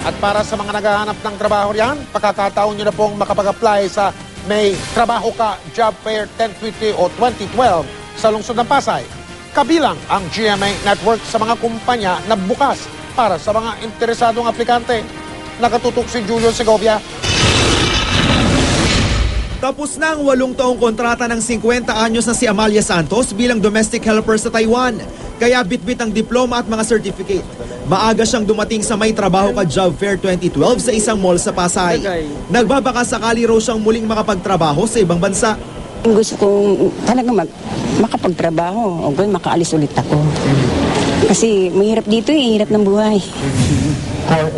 At para sa mga naghahanap ng trabaho riyan, pagkakataon nyo na pong makapag-apply sa May Trabaho Ka Job Fair 1020 o 2012 sa lungsod ng Pasay. Kabilang ang GMA Network sa mga kumpanya na bukas para sa mga interesadong aplikante. Nakatutok si Julio Segovia. Tapos na ang 8 taong kontrata ng 50 anyos na si Amalia Santos bilang domestic helper sa Taiwan. Kaya bitbit ang diploma at mga certificate. Maaga siyang dumating sa May Trabaho Ka Job Fair 2012 sa isang mall sa Pasay. Nagbabaka sakali raw siyang muling makapagtrabaho sa ibang bansa. Gusto kong talaga makapagtrabaho o makaalis ulit ako. Kasi mahirap dito hirap ng buhay.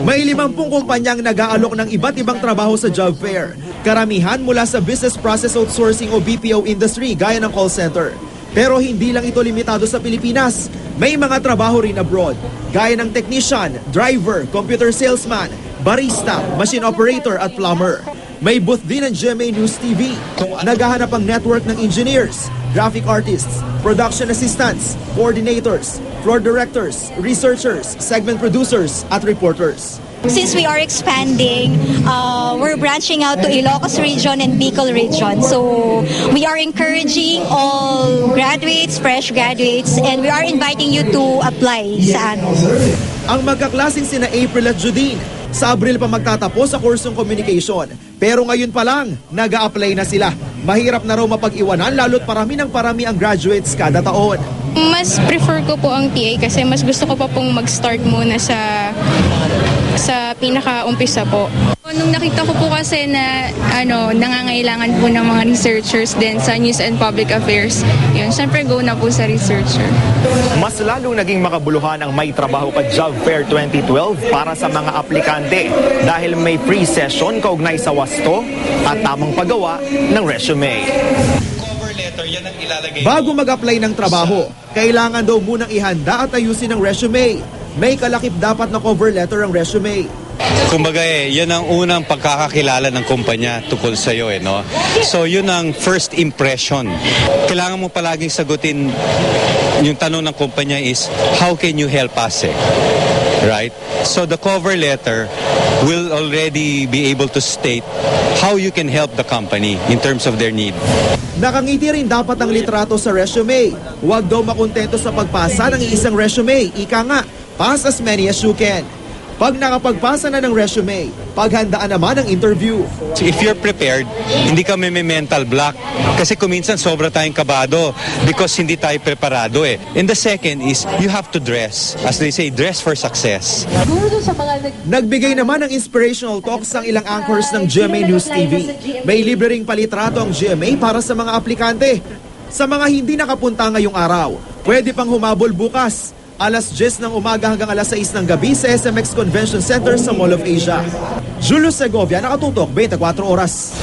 May 50 kumpanyang nag-aalok ng iba't ibang trabaho sa job fair. Karamihan mula sa business process outsourcing o BPO industry gaya ng call center. Pero hindi lang ito limitado sa Pilipinas. May mga trabaho rin abroad, gaya ng technician, driver, computer salesman, barista, machine operator at plumber. May booth din ng GMA News TV. Naghahanap ang network ng engineers, graphic artists, production assistants, coordinators, floor directors, researchers, segment producers at reporters. Since we are expanding, we're branching out to Ilocos region and Bicol region. So we are encouraging all graduates, fresh graduates, and we are inviting you to apply sa amin. Ang magkaklasing sina April at Judine, sa Abril pa magtatapos sa kursong communication. Pero ngayon pa lang, nag-a-apply na sila. Mahirap na raw mapag-iwanan lalo't parami ng parami ang graduates kada taon. Mas prefer ko po ang TA kasi mas gusto ko pa pong mag-start muna sa pinaka-umpisa po. Nung nakita ko po kasi na nangangailangan po ng mga researchers din sa News and Public Affairs, yun, syempre go na po sa researcher. Mas lalong naging makabuluhan ang May Trabaho Ka Job Fair 2012 para sa mga aplikante dahil may free session kaugnay sa wasto at tamang paggawa ng resume. Bago mag-apply ng trabaho, kailangan daw munang ihanda at ayusin ang resume. May kalakip dapat na cover letter ang resume. Kumbaga yan ang unang pagkakakilala ng kumpanya tungkol sa iyo no? So yun ang first impression. Kailangan mo palaging sagutin yung tanong ng kumpanya is, how can you help us Right? So the cover letter will already be able to state how you can help the company in terms of their need. Nakangiti rin dapat ang litrato sa resume. Huwag daw makontento sa pagpasa ng isang resume. Ika nga, pass as many as you can. Pag nakapagpasa na ng resume, paghandaan naman ang interview. So if you're prepared, hindi ka may mental block. Kasi kuminsan sobra tayong kabado because hindi tayo preparado And the second is, you have to dress. As they say, dress for success. Nagbigay naman ng inspirational talks ang ilang anchors ng GMA News TV. May libre ring palitrato ang GMA para sa mga aplikante. Sa mga hindi nakapunta ngayong araw, pwede pang humabol bukas. Alas 10 ng umaga hanggang alas 6 ng gabi sa SMX Convention Center sa Mall of Asia. Julio Segovia, nakatutok 24 oras.